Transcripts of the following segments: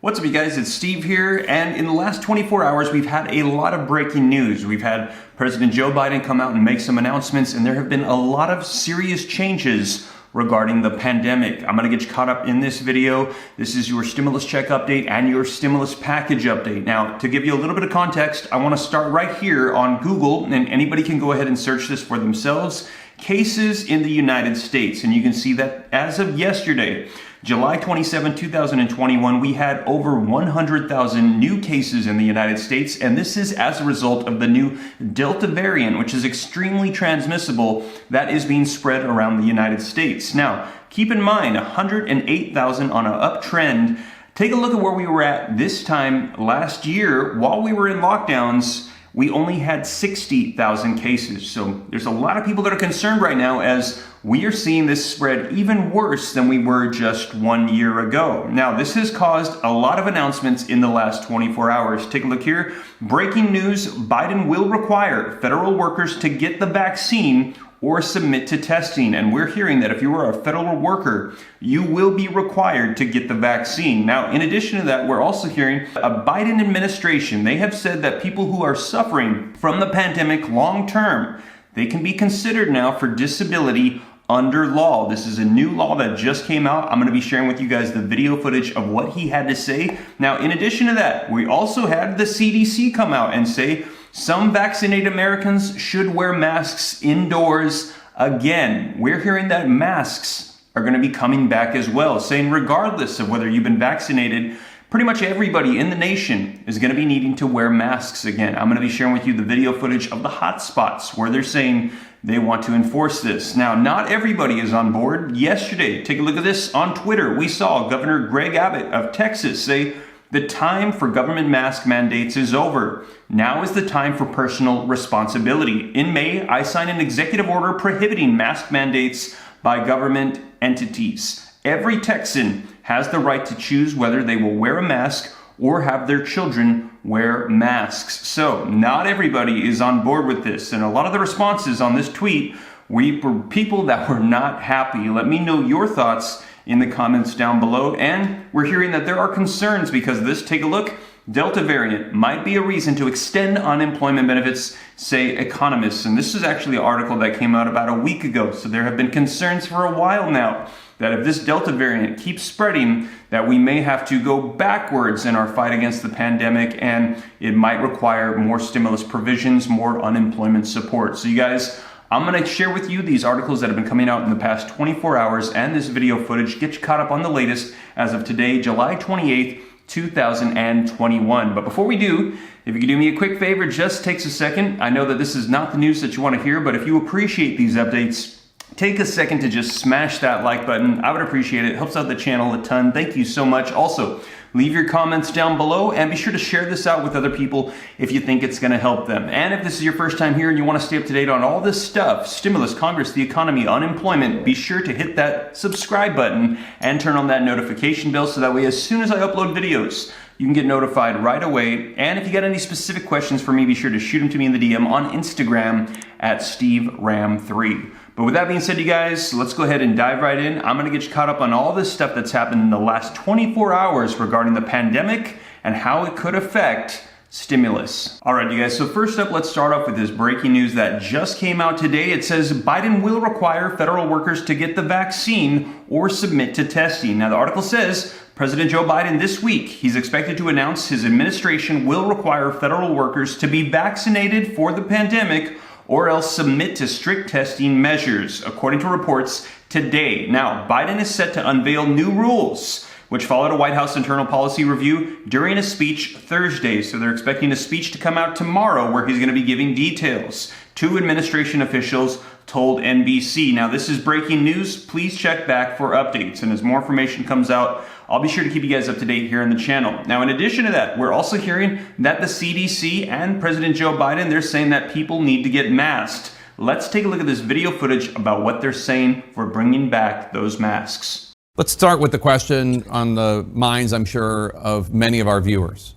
What's up, you guys? It's Steve here, and in the last 24 hours, we've had a lot of breaking news. We've had President Joe Biden come out and make some announcements, and there have been a lot of serious changes regarding the pandemic. I'm gonna get you caught up in this video. This is your stimulus check update and your stimulus package update. Now, to give you a little bit of context, I wanna start right here on Google, and anybody can go ahead and search this for themselves. Cases in the United States, and you can see that as of yesterday, July 27, 2021, we had over 100,000 new cases in the United States, and this is as a result of the new Delta variant, which is extremely transmissible, that is being spread around the United States. Now, keep in mind, 108,000 on an uptrend. Take a look at where we were at this time last year. While we were in lockdowns, we only had 60,000 cases. So there's a lot of people that are concerned right now as we are seeing this spread even worse than we were just 1 year ago. Now, this has caused a lot of announcements in the last 24 hours. Take a look here. Breaking news, Biden will require federal workers to get the vaccine or submit to testing. And we're hearing that if you are a federal worker, you will be required to get the vaccine. Now, in addition to that, we're also hearing a Biden administration. They have said that people who are suffering from the pandemic long term, they can be considered now for disability under law. This is a new law that just came out. I'm gonna be sharing with you guys the video footage of what he had to say. Now, in addition to that, we also had the CDC come out and say some vaccinated Americans should wear masks indoors again. We're hearing that masks are gonna be coming back as well, saying regardless of whether you've been vaccinated, pretty much everybody in the nation is gonna be needing to wear masks again. I'm gonna be sharing with you the video footage of the hot spots where they're saying they want to enforce this. Now, not everybody is on board. Yesterday, take a look at this on Twitter. We saw Governor Greg Abbott of Texas say, the time for government mask mandates is over. Now is the time for personal responsibility. In May, I signed an executive order prohibiting mask mandates by government entities. Every Texan has the right to choose whether they will wear a mask or have their children wear masks. So not everybody is on board with this. And a lot of the responses on this tweet were people that were not happy. Let me know your thoughts in the comments down below. And we're hearing that there are concerns because of this. Take a look. Delta variant might be a reason to extend unemployment benefits, say economists. And this is actually an article that came out about a week ago. So there have been concerns for a while now that if this Delta variant keeps spreading, that we may have to go backwards in our fight against the pandemic, and it might require more stimulus provisions, more unemployment support. So you guys, I'm gonna share with you these articles that have been coming out in the past 24 hours and this video footage. Get you caught up on the latest as of today, July 28th, 2021. But before we do, if you could do me a quick favor, just takes a second. I know that this is not the news that you want to hear, but if you appreciate these updates, take a second to just smash that like button. I would appreciate it. It helps out the channel a ton. Thank you so much. Also, leave your comments down below and be sure to share this out with other people if you think it's going to help them. And if this is your first time here and you want to stay up to date on all this stuff, stimulus, Congress, the economy, unemployment, be sure to hit that subscribe button and turn on that notification bell so that way as soon as I upload videos, you can get notified right away. And if you got any specific questions for me, be sure to shoot them to me in the DM on Instagram at SteveRam3. But with that being said, you guys, let's go ahead and dive right in. I'm gonna get you caught up on all this stuff that's happened in the last 24 hours regarding the pandemic and how it could affect stimulus. All right, you guys, so first up, let's start off with this breaking news that just came out today. It says Biden will require federal workers to get the vaccine or submit to testing. Now, the article says President Joe Biden this week, he's expected to announce his administration will require federal workers to be vaccinated for the pandemic or else submit to strict testing measures, according to reports today. Now, Biden is set to unveil new rules, which followed a White House internal policy review during a speech Thursday. So they're expecting a speech to come out tomorrow where he's going to be giving details. Two administration officials told NBC. Now, this is breaking news. Please check back for updates. And as more information comes out, I'll be sure to keep you guys up to date here on the channel. Now, in addition to that, we're also hearing that the CDC and President Joe Biden, they're saying that people need to get masked. Let's take a look at this video footage about what they're saying for bringing back those masks. Let's start with the question on the minds, I'm sure, of many of our viewers.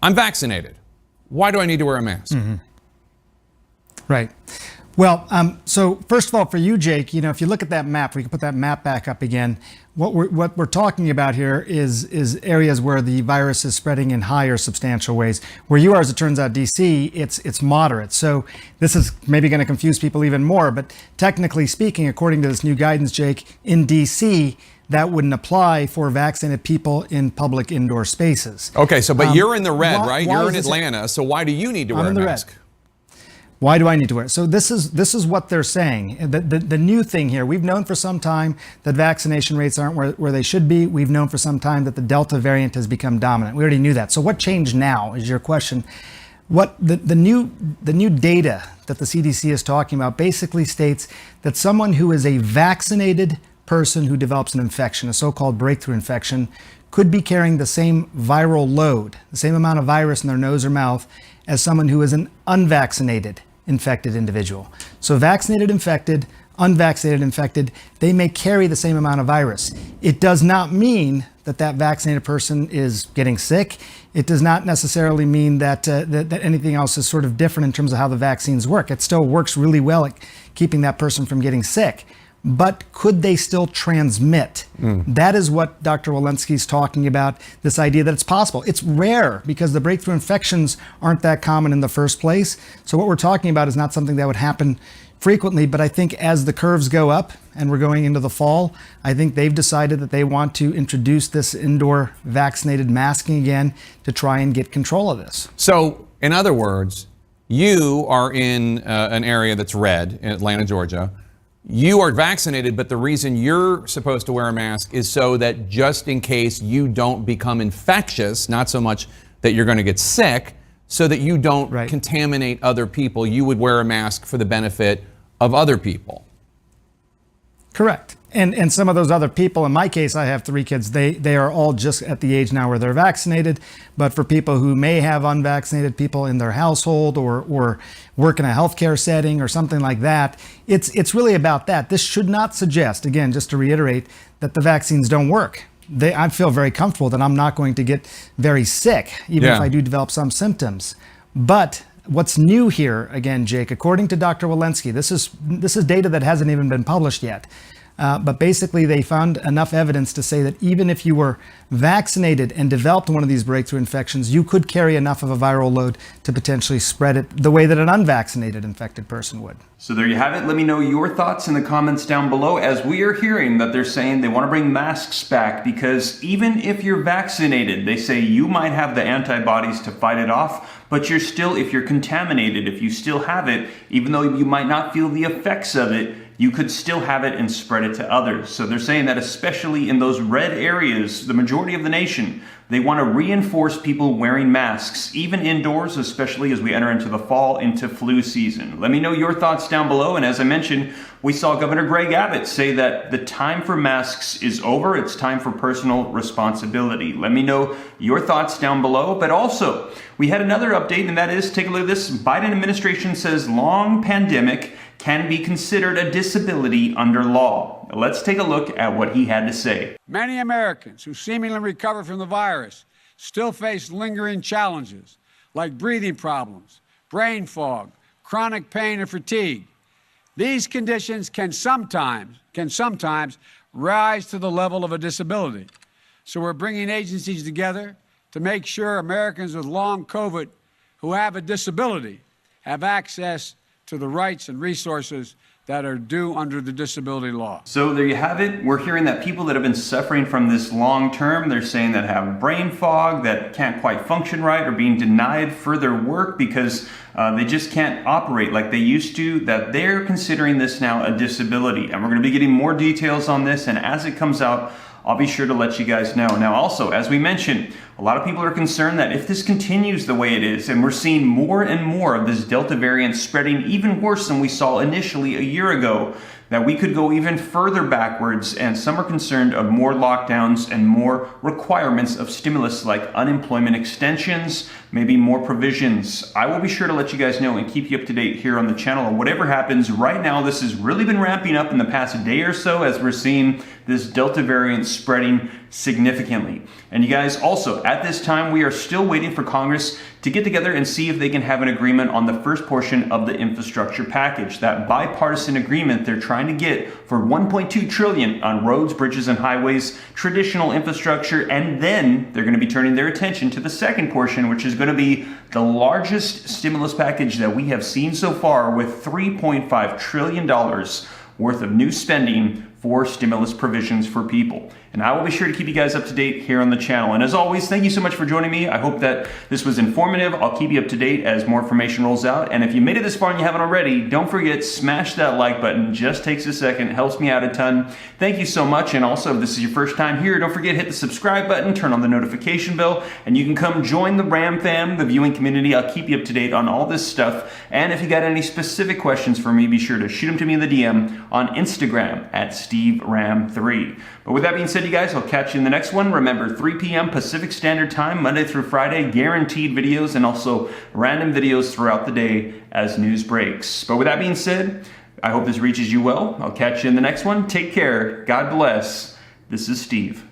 I'm vaccinated. Why do I need to wear a mask? Right. Well, so first of all, for you, Jake, if you look at that map, we can put that map back up again. What we're talking about here is areas where the virus is spreading in high or substantial ways. Where you are, as it turns out, DC, it's moderate. So this is maybe going to confuse people even more. But technically speaking, according to this new guidance, Jake, in DC, that wouldn't apply for vaccinated people in public indoor spaces. Okay, so but you're in the red, right? why You're in is this- Atlanta, so why do you need to wear a mask? Why do I need to wear it? So this is what they're saying. The new thing here, we've known for some time that vaccination rates aren't where they should be. We've known for some time that the Delta variant has become dominant. We already knew that. So what changed now is your question. What the new data that the CDC is talking about basically states that someone who is a vaccinated person who develops an infection, a so-called breakthrough infection, could be carrying the same viral load, the same amount of virus in their nose or mouth as someone who is an unvaccinated infected individual. So vaccinated infected, unvaccinated infected, they may carry the same amount of virus. It does not mean that that vaccinated person is getting sick. It does not necessarily mean that that anything else is sort of different in terms of how the vaccines work. It still works really well at keeping that person from getting sick. But could they still transmit? That is what Dr. Walensky is talking about, this idea that it's possible. It's rare because the breakthrough infections aren't that common in the first place. So what we're talking about is not something that would happen frequently, but I think as the curves go up and we're going into the fall, I think they've decided that they want to introduce this indoor vaccinated masking again to try and get control of this. So, in other words, you are in an area that's red in Atlanta, Georgia. You are vaccinated, but the reason you're supposed to wear a mask is so that just in case you don't become infectious, not so much that you're going to get sick, so that you don't contaminate other people, you would wear a mask for the benefit of other people. Correct. And some of those other people, in my case, I have 3 kids, they are all just at the age now where they're vaccinated. But for people who may have unvaccinated people in their household or work in a healthcare setting or something like that, it's really about that. This should not suggest, again, just to reiterate, that the vaccines don't work. I feel very comfortable that I'm not going to get very sick, even if I do develop some symptoms. But what's new here, again, Jake, according to Dr. Walensky, this is data that hasn't even been published yet. But basically, they found enough evidence to say that even if you were vaccinated and developed one of these breakthrough infections, you could carry enough of a viral load to potentially spread it the way that an unvaccinated infected person would. So there you have it. Let me know your thoughts in the comments down below, as we are hearing that they're saying they want to bring masks back because even if you're vaccinated, they say you might have the antibodies to fight it off, but you're still, if you're contaminated, if you still have it, even though you might not feel the effects of it, you could still have it and spread it to others. So they're saying that especially in those red areas, the majority of the nation, they want to reinforce people wearing masks, even indoors, especially as we enter into the fall, into flu season. Let me know your thoughts down below. And as I mentioned, we saw Governor Greg Abbott say that the time for masks is over. It's time for personal responsibility. Let me know your thoughts down below. But also, we had another update, and that is, take a look at this. Biden administration says long pandemic can be considered a disability under law. Let's take a look at what he had to say. Many Americans who seemingly recovered from the virus still face lingering challenges like breathing problems, brain fog, chronic pain, and fatigue. These conditions can sometimes rise to the level of a disability. So we're bringing agencies together to make sure Americans with long COVID who have a disability have access to the rights and resources that are due under the disability law. So there you have it. We're hearing that people that have been suffering from this long term, they're saying that have brain fog, that can't quite function right, or being denied further work because they just can't operate like they used to, that they're considering this now a disability. And we're going to be getting more details on this, and as it comes out, I'll be sure to let you guys know. Now also, as we mentioned, a lot of people are concerned that if this continues the way it is, and we're seeing more and more of this Delta variant spreading even worse than we saw initially a year ago, that we could go even further backwards, and some are concerned of more lockdowns and more requirements of stimulus like unemployment extensions, maybe more provisions. I will be sure to let you guys know and keep you up to date here on the channel on whatever happens. Right now, this has really been ramping up in the past day or so as we're seeing this Delta variant spreading significantly. And you guys, also, at this time, we are still waiting for Congress to get together and see if they can have an agreement on the first portion of the infrastructure package. That bipartisan agreement they're trying to get for $1.2 trillion on roads, bridges, and highways, traditional infrastructure, and then they're going to be turning their attention to the second portion, which is going to be the largest stimulus package that we have seen so far, with $3.5 trillion worth of new spending for stimulus provisions for people. And I will be sure to keep you guys up to date here on the channel. And as always, thank you so much for joining me. I hope that this was informative. I'll keep you up to date as more information rolls out. And if you made it this far and you haven't already, don't forget, smash that like button. Just takes a second. It helps me out a ton. Thank you so much. And also, if this is your first time here, don't forget, hit the subscribe button, turn on the notification bell, and you can come join the Ram fam, the viewing community. I'll keep you up to date on all this stuff. And if you got any specific questions for me, be sure to shoot them to me in the DM on Instagram at SteveRam3. But with that being said, you guys, I'll catch you in the next one. Remember, 3 p.m. Pacific Standard Time, Monday through Friday, guaranteed videos and also random videos throughout the day as news breaks. But with that being said, I hope this reaches you well. I'll catch you in the next one. Take care. God bless. This is Steve.